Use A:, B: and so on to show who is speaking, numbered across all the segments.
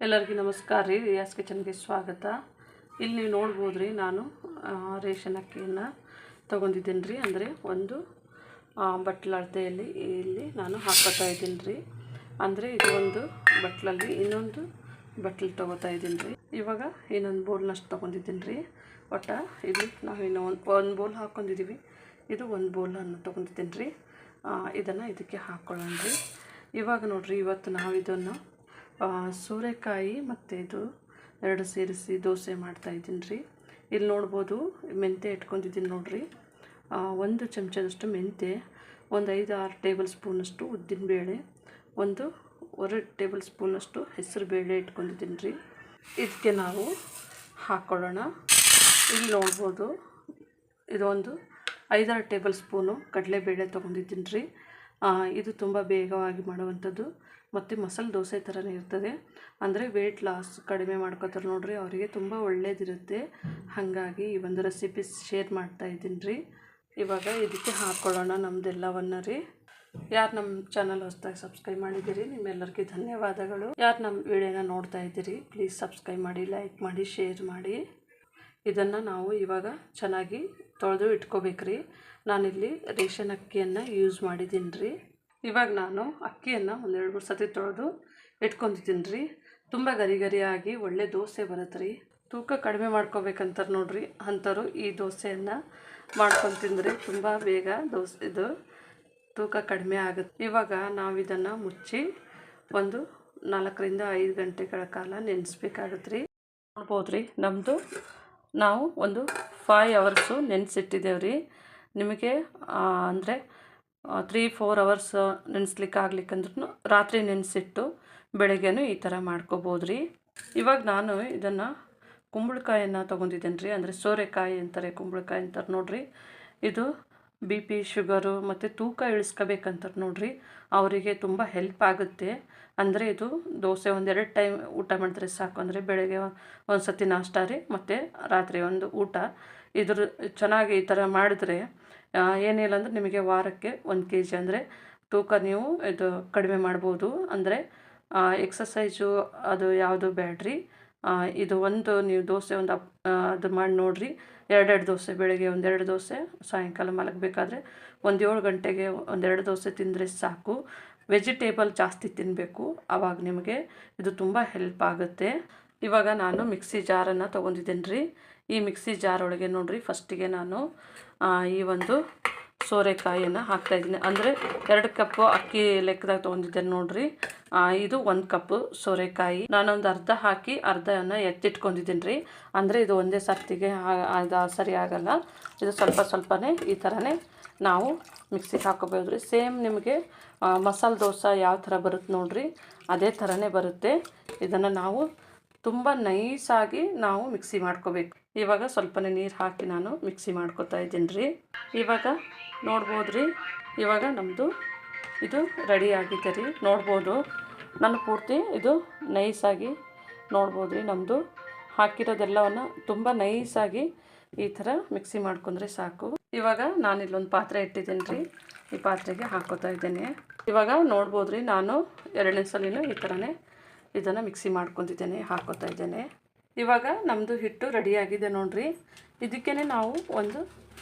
A: ಎಲ್ಲರಿಗೂ ನಮಸ್ಕಾರ ರೀ. ರಿಯಾಸ್ ಕಿಚನ್ಗೆ ಸ್ವಾಗತ. ಇಲ್ಲಿ ನೀವು ನೋಡ್ಬೋದು ರೀ, ನಾನು ರೇಷನ್ ಅಕ್ಕಿಯನ್ನು ತೊಗೊಂಡಿದ್ದೀನಿ ರೀ. ಅಂದರೆ ಒಂದು ಬಟ್ಲ ಅಳತೆಯಲ್ಲಿ ಇಲ್ಲಿ ನಾನು ಹಾಕ್ಕೊತಾ ಇದ್ದೀನಿ ರೀ. ಅಂದರೆ ಇದು ಒಂದು ಬಟ್ಲಲ್ಲಿ ಇನ್ನೊಂದು ಬಟ್ಲು ತೊಗೋತಾ ಇದ್ದೀನಿ ರೀ. ಇವಾಗ ಇನ್ನೊಂದು ಬೋಲ್ನಷ್ಟು ತೊಗೊಂಡಿದ್ದೀನಿ ರೀ. ಒಟ್ಟು ಇಲ್ಲಿ ನಾವು ಇನ್ನೂ ಒಂದು ಬೋಲ್ ಹಾಕ್ಕೊಂಡಿದ್ದೀವಿ. ಇದು ಒಂದು ಬೋಲನ್ನು ತೊಗೊಂಡಿದ್ದೀನಿ ರೀ. ಇದನ್ನು ಇದಕ್ಕೆ ಹಾಕ್ಕೊಳ್ಳೋಣ ರೀ. ಇವಾಗ ನೋಡಿರಿ, ಇವತ್ತು ನಾವು ಇದನ್ನು ಸೋರೆಕಾಯಿ ಮತ್ತು ಇದು ಎರಡು ಸೇರಿಸಿ ದೋಸೆ ಮಾಡ್ತಾಯಿದ್ದೀನಿ ರೀ. ಇಲ್ಲಿ ನೋಡ್ಬೋದು ಮೆಂತ್ಯ ಇಟ್ಕೊಂಡಿದ್ದೀನಿ ನೋಡಿರಿ. ಒಂದು ಚಮಚದಷ್ಟು ಮೆಂತ್ಯ, ಒಂದು 5-6 ಟೇಬಲ್ ಸ್ಪೂನಷ್ಟು ಉದ್ದಿನಬೇಳೆ, ಒಂದು 1 ಟೇಬಲ್ ಸ್ಪೂನಷ್ಟು ಹೆಸರು ಬೇಳೆ ಇಟ್ಕೊಂಡಿದ್ದೀನಿ ರೀ. ಇದಕ್ಕೆ ನಾವು ಹಾಕ್ಕೊಳ್ಳೋಣ. ಇಲ್ಲಿ ನೋಡ್ಬೋದು ಇದು ಒಂದು 5-6 ಟೇಬಲ್ ಸ್ಪೂನು ಕಡಲೆಬೇಳೆ ತೊಗೊಂಡಿದ್ದೀನಿ ರೀ. ಇದು ತುಂಬ ಬೇಗವಾಗಿ ಮಾಡುವಂಥದ್ದು ಮತ್ತು ಮಸಾಲೆ ದೋಸೆ ಥರನೇ ಇರ್ತದೆ. ಅಂದರೆ ವೆಯ್ಟ್ ಲಾಸ್ ಕಡಿಮೆ ಮಾಡ್ಕೋತಾರೆ ನೋಡಿರಿ, ಅವರಿಗೆ ತುಂಬ ಒಳ್ಳೆಯದಿರುತ್ತೆ. ಹಾಗಾಗಿ ಈ ಒಂದು ರೆಸಿಪಿ ಶೇರ್ ಮಾಡ್ತಾಯಿದ್ದೀನಿ ರೀ. ಇವಾಗ ಇದಕ್ಕೆ ಹಾಕ್ಕೊಳ್ಳೋಣ ನಮ್ಮದೆಲ್ಲವನ್ನು ರೀ. ಯಾರು ನಮ್ಮ ಚಾನಲ್ ಹೊಸದಾಗಿ ಸಬ್ಸ್ಕ್ರೈಬ್ ಮಾಡಿದ್ದೀರಿ, ನಿಮ್ಮೆಲ್ಲರಿಗೂ ಧನ್ಯವಾದಗಳು. ಯಾರು ನಮ್ಮ ವಿಡಿಯೋನ ನೋಡ್ತಾ ಇದ್ದೀರಿ, ಪ್ಲೀಸ್ ಸಬ್ಸ್ಕ್ರೈಬ್ ಮಾಡಿ, ಲೈಕ್ ಮಾಡಿ, ಶೇರ್ ಮಾಡಿ. ಇದನ್ನು ನಾವು ಇವಾಗ ಚೆನ್ನಾಗಿ ತೊಳೆದು ಇಟ್ಕೋಬೇಕ್ರಿ. ನಾನಿಲ್ಲಿ ರೇಷನ್ ಅಕ್ಕಿಯನ್ನು ಯೂಸ್ ಮಾಡಿದ್ದೀನಿ ರೀ. ಇವಾಗ ನಾನು ಅಕ್ಕಿಯನ್ನು 1-2-3 ಸತಿ ತೊಳೆದು ಇಟ್ಕೊಂಡಿದ್ದೀನಿ ರೀ. ತುಂಬ ಗರಿಗರಿಯಾಗಿ ಒಳ್ಳೆ ದೋಸೆ ಬರುತ್ತೆ ರೀ. ತೂಕ ಕಡಿಮೆ ಮಾಡ್ಕೋಬೇಕಂತಾರೆ ನೋಡಿರಿ, ಅಂಥವ್ರು ಈ ದೋಸೆಯನ್ನು ಮಾಡ್ಕೊಂಡು ತಿಂದರೆ ತುಂಬ ಬೇಗ ಇದು ತೂಕ ಕಡಿಮೆ ಆಗುತ್ತೆ. ಇವಾಗ ನಾವು ಇದನ್ನು ಮುಚ್ಚಿ ಒಂದು 4-5 ಗಂಟೆಗಳ ಕಾಲ ನೆನೆಸ್ಬೇಕಾಗುತ್ತೆ ರೀ. ನೋಡ್ಬೋದು ರೀ, ನಮ್ಮದು ನಾವು ಒಂದು 5 ಅವರ್ಸು ನೆನೆಸಿಟ್ಟಿದ್ದೇವೆ ರೀ. ನಿಮಗೆ ಅಂದರೆ 3-4 ಅವರ್ಸ್ ನೆನೆಸ್ಲಿಕ್ಕೆ ಆಗ್ಲಿಕ್ಕಂದ್ರೂ ರಾತ್ರಿ ನೆನೆಸಿಟ್ಟು ಬೆಳಗ್ಗೆನೂ ಈ ಥರ ಮಾಡ್ಕೋಬೋದು ರೀ. ಇವಾಗ ನಾನು ಇದನ್ನು ಕುಂಬಳಕಾಯನ್ನು ತೊಗೊಂಡಿದ್ದೇನೆ ರೀ. ಅಂದರೆ ಸೋರೆಕಾಯಿ ಅಂತಾರೆ, ಕುಂಬಳಕಾಯಿ ಅಂತಾರೆ ನೋಡಿರಿ. ಇದು BP ಶುಗರು ಮತ್ತು ತೂಕ ಇಳಿಸ್ಕೋಬೇಕಂತಾರೆ ನೋಡಿರಿ, ಅವರಿಗೆ ತುಂಬ ಹೆಲ್ಪ್ ಆಗುತ್ತೆ. ಅಂದರೆ ಇದು ದೋಸೆ 1-2 ಟೈಮ್ ಊಟ ಮಾಡಿದ್ರೆ ಸಾಕು. ಅಂದರೆ ಬೆಳಗ್ಗೆ ಒಂದು ಸತಿ ನಾಷ್ಟ ರೀ, ಮತ್ತು ರಾತ್ರಿ ಒಂದು ಊಟ. ಚೆನ್ನಾಗಿ ಈ ಥರ ಮಾಡಿದ್ರೆ ಏನಿಲ್ಲ ಅಂದರೆ ನಿಮಗೆ ವಾರಕ್ಕೆ 1 kg ಅಂದರೆ ತೂಕ ನೀವು ಇದು ಕಡಿಮೆ ಮಾಡ್ಬೋದು. ಅಂದರೆ ಎಕ್ಸಸೈಜು ಅದು ಯಾವುದು ಬೇಡ್ರಿ. ಇದು ಒಂದು ನೀವು ದೋಸೆ ಒಂದು ಅದು ಮಾಡಿ ನೋಡಿರಿ. 2 ದೋಸೆ, ಬೆಳಗ್ಗೆ 1-2 ದೋಸೆ, ಸಾಯಂಕಾಲ ಮಲಗಬೇಕಾದ್ರೆ 7 ಗಂಟೆಗೆ 1-2 ದೋಸೆ ತಿಂದರೆ ಸಾಕು. ವೆಜಿಟೇಬಲ್ ಜಾಸ್ತಿ ತಿನ್ನಬೇಕು, ಆವಾಗ ನಿಮಗೆ ಇದು ತುಂಬ ಹೆಲ್ಪ್ ಆಗುತ್ತೆ. ಇವಾಗ ನಾನು ಮಿಕ್ಸಿ ಜಾರನ್ನು ತೊಗೊಂಡಿದ್ದೇನೆ ರೀ. ಈ ಮಿಕ್ಸಿ ಜಾರ್ ಒಳಗೆ ನೋಡಿರಿ, ಫಸ್ಟಿಗೆ ನಾನು ಈ ಒಂದು ಸೋರೆಕಾಯಿಯನ್ನು ಹಾಕ್ತಾಯಿದ್ದೀನಿ. ಅಂದರೆ 2 ಕಪ್ಪು ಅಕ್ಕಿ ಲೆಕ್ಕದಾಗ ತೊಗೊಂಡಿದ್ದೇನೆ ನೋಡಿರಿ. ಇದು 1 ಕಪ್ಪು ಸೋರೆಕಾಯಿ. ನಾನೊಂದು ಅರ್ಧ ಹಾಕಿ ಅರ್ಧನ ಎತ್ತಿಟ್ಕೊಂಡಿದ್ದೀನಿ ರೀ. ಅಂದರೆ ಇದು ಒಂದೇ ಸರ್ತಿಗೆ ಅದು ಸರಿ ಆಗಲ್ಲ. ಇದು ಸ್ವಲ್ಪನೇ ಈ ಥರನೇ ನಾವು ಮಿಕ್ಸಿಗೆ ಹಾಕೋಬೋದು ರೀ. ಸೇಮ್ ನಿಮಗೆ ಮಸಾಲೆ ದೋಸೆ ಯಾವ ಥರ ಬರುತ್ತೆ ನೋಡಿರಿ, ಅದೇ ಥರನೇ ಬರುತ್ತೆ. ಇದನ್ನು ನಾವು ತುಂಬ ನೈಸಾಗಿ ನಾವು ಮಿಕ್ಸಿ ಮಾಡ್ಕೋಬೇಕು. ಇವಾಗ ಸ್ವಲ್ಪನೇ ನೀರು ಹಾಕಿ ನಾನು ಮಿಕ್ಸಿ ಮಾಡ್ಕೊತಾ ಇದ್ದೀನಿ ರೀ. ಇವಾಗ ನೋಡ್ಬೋದು ರೀ, ಇವಾಗ ನಮ್ಮದು ಇದು ರೆಡಿ ಆಗಿದೆ ರೀ. ನೋಡ್ಬೋದು ನಾನು ಪೂರ್ತಿ ಇದು ನೈಸಾಗಿ ನೋಡ್ಬೋದು ರೀ. ನಮ್ಮದು ಹಾಕಿರೋದೆಲ್ಲವನ್ನು ತುಂಬ ನೈಸಾಗಿ ಈ ಥರ ಮಿಕ್ಸಿ ಮಾಡ್ಕೊಂಡ್ರೆ ಸಾಕು. ಇವಾಗ ನಾನಿಲ್ಲೊಂದು ಪಾತ್ರೆ ಇಟ್ಟಿದ್ದೀನಿ ರೀ. ಈ ಪಾತ್ರೆಗೆ ಹಾಕೋತಾ ಇದ್ದೇನೆ. ಇವಾಗ ನೋಡ್ಬೋದು ರೀ, ನಾನು 2ನೇ ಸಲಿನೂ ಈ ಥರನೇ ಇದನ್ನು ಮಿಕ್ಸಿ ಮಾಡ್ಕೊತಿದ್ದೇನೆ, ಹಾಕೋತಾ ಇದ್ದೇನೆ. ಇವಾಗ ನಮ್ಮದು ಹಿಟ್ಟು ರೆಡಿಯಾಗಿದೆ ನೋಡಿರಿ. ಇದಕ್ಕೇ ನಾವು ಒಂದು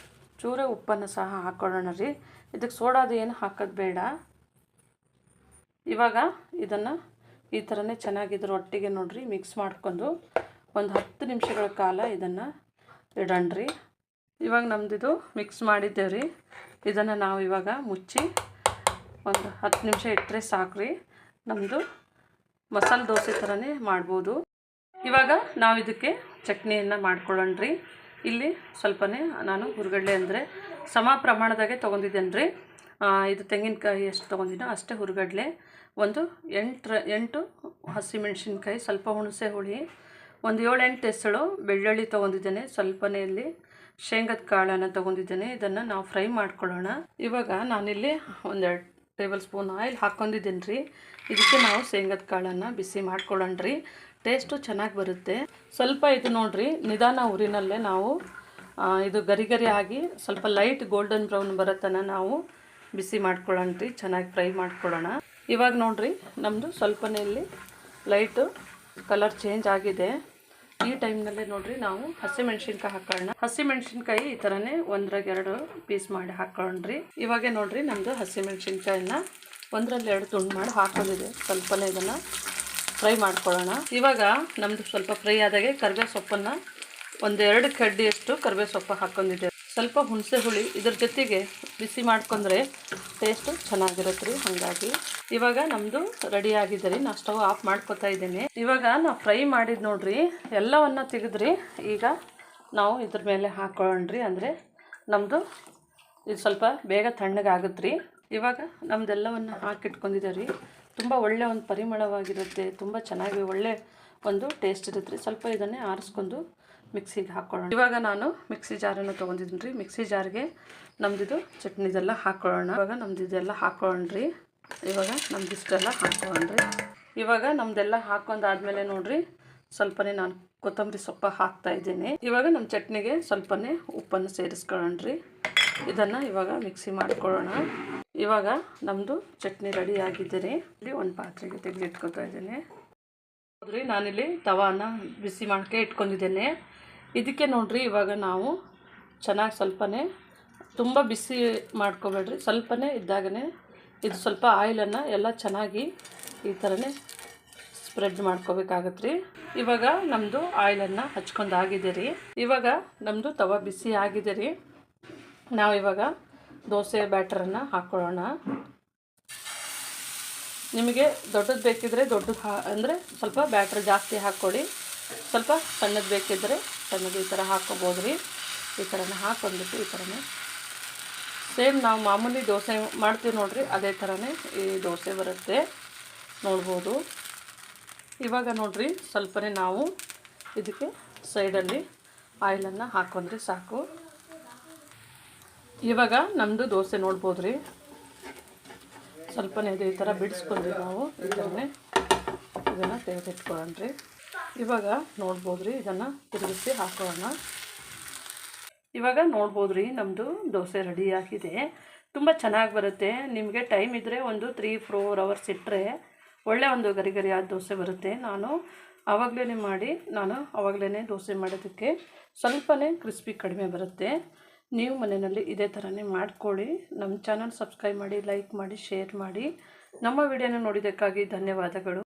A: ಚೂರೇ ಉಪ್ಪನ್ನು ಸಹ ಹಾಕ್ಕೊಳ್ಳೋಣ ರೀ. ಇದಕ್ಕೆ ಸೋಡಾದು ಏನು ಹಾಕೋದು ಬೇಡ. ಇವಾಗ ಇದನ್ನು ಈ ಥರನೇ ಚೆನ್ನಾಗಿ ಇದ್ರ ಒಟ್ಟಿಗೆ ನೋಡಿರಿ ಮಿಕ್ಸ್ ಮಾಡ್ಕೊಂಡು ಒಂದು 10 ನಿಮಿಷಗಳ ಕಾಲ ಇದನ್ನು ಇಡೋಣ ರೀ. ಇವಾಗ ನಮ್ಮದಿದು ಮಿಕ್ಸ್ ಮಾಡಿದ್ದೇವೆ ರೀ. ಇದನ್ನು ನಾವು ಇವಾಗ ಮುಚ್ಚಿ ಒಂದು 10 ನಿಮಿಷ ಇಟ್ಟರೆ ಸಾಕು ರೀ. ನಮ್ಮದು ಮಸಾಲೆ ದೋಸೆ ಥರನೇ ಮಾಡ್ಬೋದು. ಇವಾಗ ನಾವು ಇದಕ್ಕೆ ಚಟ್ನಿಯನ್ನು ಮಾಡ್ಕೊಳ್ಳೋಣ ರೀ. ಇಲ್ಲಿ ಸ್ವಲ್ಪನೇ ನಾನು ಹುರ್ಗಡ್ಲೆ ಅಂದರೆ ಸಮ ಪ್ರಮಾಣದಾಗೆ ತೊಗೊಂಡಿದ್ದೇನೆ ರೀ. ಇದು ತೆಂಗಿನಕಾಯಿ ಎಷ್ಟು ತೊಗೊಂಡಿನೋ ಅಷ್ಟೇ ಹುರ್ಗಡ್ಲೆ, ಒಂದು 8 ಹಸಿಮೆಣ್ಸಿನ್ಕಾಯಿ, ಸ್ವಲ್ಪ ಹುಣಸೆ ಹುಳಿ, ಒಂದು 7-8 ಹೆಸಳು ಬೆಳ್ಳುಳ್ಳಿ ತೊಗೊಂಡಿದ್ದೇನೆ. ಸ್ವಲ್ಪನೇ ಇಲ್ಲಿ ಶೇಂಗದ ಕಾಳನ್ನು ತೊಗೊಂಡಿದ್ದೇನೆ. ಇದನ್ನು ನಾವು ಫ್ರೈ ಮಾಡ್ಕೊಳ್ಳೋಣ. ಇವಾಗ ನಾನಿಲ್ಲಿ 1-2 ಟೇಬಲ್ ಸ್ಪೂನ್ ಆಯಿಲ್ ಹಾಕ್ಕೊಂಡಿದ್ದೀನಿ ರೀ. ಇದಕ್ಕೆ ನಾವು ಶೇಂಗದ ಕಾಳನ್ನು ಬಿಸಿ ಮಾಡ್ಕೊಳ್ಳೋಣ ರೀ. ಟೇಸ್ಟು ಚೆನ್ನಾಗಿ ಬರುತ್ತೆ. ಸ್ವಲ್ಪ ಇದು ನೋಡಿರಿ, ನಿಧಾನ ಉರಿನಲ್ಲೇ ನಾವು ಇದು ಗರಿ ಆಗಿ ಸ್ವಲ್ಪ ಲೈಟ್ ಗೋಲ್ಡನ್ ಬ್ರೌನ್ ಬರೋತನ ನಾವು ಬಿಸಿ ಮಾಡ್ಕೊಳ್ಳೋಣ ರೀ. ಚೆನ್ನಾಗಿ ಫ್ರೈ ಮಾಡ್ಕೊಳ್ಳೋಣ. ಇವಾಗ ನೋಡಿರಿ, ನಮ್ಮದು ಸ್ವಲ್ಪನೇ ಇಲ್ಲಿ ಲೈಟು ಕಲರ್ ಚೇಂಜ್ ಆಗಿದೆ. ಈ ಟೈಮ್ನಲ್ಲೇ ನೋಡಿರಿ ನಾವು ಹಸಿಮೆಣ್ಸಿನ್ಕಾಯಿ ಹಾಕೊಳ್ಳೋಣ. ಹಸಿಮೆಣ್ಸಿನ್ಕಾಯಿ ಈ ಥರನೇ 1-2 ಪೀಸ್ ಮಾಡಿ ಹಾಕ್ಕೊಂಡ್ರಿ. ಇವಾಗ ನೋಡಿರಿ ನಮ್ಮದು ಹಸಿಮೆಣ್ಸಿನ್ಕಾಯಿನ 1-2 ತುಂಡು ಮಾಡಿ ಹಾಕೊಂಡಿದೆ. ಸ್ವಲ್ಪನೇ ಇದನ್ನು ಫ್ರೈ ಮಾಡ್ಕೊಳ್ಳೋಣ. ಇವಾಗ ನಮ್ಮದು ಸ್ವಲ್ಪ ಫ್ರೈ ಆದಾಗೆ ಕರಿಬೇವು ಸೊಪ್ಪನ್ನು 1-2 ಕಡ್ಡಿಯಷ್ಟು ಕರಿಬೇವು ಸೊಪ್ಪು ಹಾಕ್ಕೊಂಡಿದ್ದೆ. ಸ್ವಲ್ಪ ಹುಣಸೆ ಹುಳಿ ಇದ್ರ ಜೊತೆಗೆ ಬಿಸಿ ಮಾಡ್ಕೊಂಡ್ರೆ ಟೇಸ್ಟು ಚೆನ್ನಾಗಿರುತ್ತೆ ರೀ. ಹಾಗಾಗಿ ಇವಾಗ ನಮ್ಮದು ರೆಡಿ ಆಗಿದೆ ರೀ. ನಾನು ಸ್ಟವ್ ಆಫ್ ಮಾಡ್ಕೊತಾ ಇದ್ದೀನಿ. ಇವಾಗ ನಾವು ಫ್ರೈ ಮಾಡಿದ್ದು ನೋಡ್ರಿ ಎಲ್ಲವನ್ನು ತೆಗೆದ್ರಿ. ಈಗ ನಾವು ಇದ್ರ ಮೇಲೆ ಹಾಕ್ಕೊಳ್ಳೋಣ್ರಿ. ಅಂದರೆ ನಮ್ಮದು ಇದು ಸ್ವಲ್ಪ ಬೇಗ ತಣ್ಣಗಾಗುತ್ತೆ ರೀ. ಇವಾಗ ನಮ್ಮದೆಲ್ಲವನ್ನು ಹಾಕಿಟ್ಕೊಂಡಿದ್ದೆ ರೀ. ತುಂಬ ಒಳ್ಳೆ ಒಂದು ಪರಿಮಳವಾಗಿರುತ್ತೆ, ತುಂಬ ಚೆನ್ನಾಗಿ ಒಳ್ಳೆ ಒಂದು ಟೇಸ್ಟ್ ಇರುತ್ತೆ ರೀ. ಸ್ವಲ್ಪ ಇದನ್ನೇ ಆರಿಸ್ಕೊಂಡು ಮಿಕ್ಸಿಗೆ ಹಾಕ್ಕೊಳ್ಳೋಣ. ಇವಾಗ ನಾನು ಮಿಕ್ಸಿ ಜಾರನ್ನು ತೊಗೊಂಡಿದ್ದೀನಿ ರೀ. ಮಿಕ್ಸಿ ಜಾರ್ಗೆ ನಮ್ಮದಿದು ಚಟ್ನಿದೆಲ್ಲ ಹಾಕ್ಕೊಳ್ಳೋಣ. ಇವಾಗ ನಮ್ಮದಿದೆಲ್ಲ ಹಾಕ್ಕೊಳ್ಳೋಣ್ರಿ. ಇವಾಗ ನಮ್ದಿಷ್ಟೆಲ್ಲ ಹಾಕ್ಕೊಳ್ಳೋಣ್ರಿ. ಇವಾಗ ನಮ್ಮದೆಲ್ಲ ಹಾಕೊಂಡಾದ್ಮೇಲೆ ನೋಡಿರಿ ಸ್ವಲ್ಪನೇ ನಾನು ಕೊತ್ತಂಬರಿ ಸೊಪ್ಪು ಹಾಕ್ತಾಯಿದ್ದೀನಿ. ಇವಾಗ ನಮ್ಮ ಚಟ್ನಿಗೆ ಸ್ವಲ್ಪನೇ ಉಪ್ಪನ್ನು ಸೇರಿಸ್ಕೊಳ್ಳೋಣ್ರಿ. ಇದನ್ನು ಇವಾಗ ಮಿಕ್ಸಿ ಮಾಡ್ಕೊಳ್ಳೋಣ. ಇವಾಗ ನಮ್ಮದು ಚಟ್ನಿ ರೆಡಿ ಆಗಿದ್ದೀರಿ. ಇಲ್ಲಿ ಒಂದು ಪಾತ್ರೆಗೆ ತೆಗೆದಿಟ್ಕೊತಾ ಇದ್ದೀನಿ. ನೋಡಿರಿ ನಾನಿಲ್ಲಿ ತವಾನ ಬಿಸಿ ಮಾಡ್ಕೆ ಇಟ್ಕೊಂಡಿದ್ದೇನೆ. ಇದಕ್ಕೆ ನೋಡಿರಿ ಇವಾಗ ನಾವು ಚೆನ್ನಾಗಿ ಸ್ವಲ್ಪನೇ ತುಂಬ ಬಿಸಿ ಮಾಡ್ಕೊಬೇಡ್ರಿ. ಸ್ವಲ್ಪನೇ ಇದ್ದಾಗನೇ ಇದು ಸ್ವಲ್ಪ ಆಯಿಲನ್ನು ಎಲ್ಲ ಚೆನ್ನಾಗಿ ಈ ಥರನೇ ಸ್ಪ್ರೆಡ್ ಮಾಡ್ಕೋಬೇಕಾಗತ್ತೆ ರೀ. ಇವಾಗ ನಮ್ಮದು ಆಯಿಲನ್ನು ಹಚ್ಕೊಂಡಾಗಿದೆ ರೀ. ಇವಾಗ ನಮ್ಮದು ತವ ಬಿಸಿ ಆಗಿದೆ ರೀ. ನಾವು ಇವಾಗ ದೋಸೆ ಬ್ಯಾಟರನ್ನು ಹಾಕ್ಕೊಳ್ಳೋಣ. ನಿಮಗೆ ದೊಡ್ಡದು ಬೇಕಿದ್ದರೆ ದೊಡ್ಡದು ಅಂದರೆ ಸ್ವಲ್ಪ ಬ್ಯಾಟ್ರ್ ಜಾಸ್ತಿ ಹಾಕ್ಕೊಳ್ಳಿ. ಸ್ವಲ್ಪ ಸಣ್ಣದು ಬೇಕಿದ್ದರೆ ಸಣ್ಣದು ಈ ಥರ ಹಾಕ್ಕೋಬೋದು ರೀ. ಈ ಥರನೇ ಹಾಕ್ಕೊಂಡ್ಬಿಟ್ಟು ಈ ಥರನೇ ಸೇಮ್ ನಾವು ಮಾಮೂಲಿ ದೋಸೆ ಮಾಡ್ತೀವಿ ನೋಡಿರಿ ಅದೇ ಥರನೇ ಈ ದೋಸೆ ಬರುತ್ತೆ ನೋಡ್ಬೋದು. ಇವಾಗ ನೋಡಿರಿ ಸ್ವಲ್ಪನೇ ನಾವು ಇದಕ್ಕೆ ಸೈಡಲ್ಲಿ ಆಯಿಲನ್ನು ಹಾಕ್ಕೊಂಡ್ರೆ ಸಾಕು. ಇವಾಗ ನಮ್ಮದು ದೋಸೆ ನೋಡ್ಬೋದು ರೀ. ಸ್ವಲ್ಪನೇ ಇದು ಈ ಥರ ಬಿಡಿಸ್ಕೊಂಡ್ರಿ ನಾವು ಇದನ್ನೇ ಇದನ್ನು ತೆಗೆದಿಟ್ಕೊಳ್ಳೋಣ್ರಿ. ಇವಾಗ ನೋಡ್ಬೋದು ರೀ ಇದನ್ನು ತಿರುಗಿಸಿ ಹಾಕೋಣ. ಇವಾಗ ನೋಡ್ಬೋದು ರೀ ನಮ್ಮದು ದೋಸೆ ರೆಡಿ ಆಗಿದೆ. ತುಂಬ ಚೆನ್ನಾಗಿ ಬರುತ್ತೆ. ನಿಮಗೆ ಟೈಮ್ ಇದ್ದರೆ ಒಂದು 3-4 ಅವರ್ಸ್ ಇಟ್ಟರೆ ಒಳ್ಳೆ ಒಂದು ಗರಿ ಗರಿಯಾದ ದೋಸೆ ಬರುತ್ತೆ. ನಾನು ಆವಾಗಲೇ ದೋಸೆ ಮಾಡೋದಕ್ಕೆ ಸ್ವಲ್ಪನೇ ಕ್ರಿಸ್ಪಿ ಕಡಿಮೆ ಬರುತ್ತೆ. ನೀವು ಮನೆಯಲ್ಲಿ ಇದೇ ಥರನೇ ಮಾಡ್ಕೊಳ್ಳಿ. ನಮ್ಮ ಚಾನಲ್ ಸಬ್ಸ್ಕ್ರೈಬ್ ಮಾಡಿ, ಲೈಕ್ ಮಾಡಿ, ಶೇರ್ ಮಾಡಿ. ನಮ್ಮ ವಿಡಿಯೋನ ನೋಡಿದ್ದಕ್ಕಾಗಿ ಧನ್ಯವಾದಗಳು.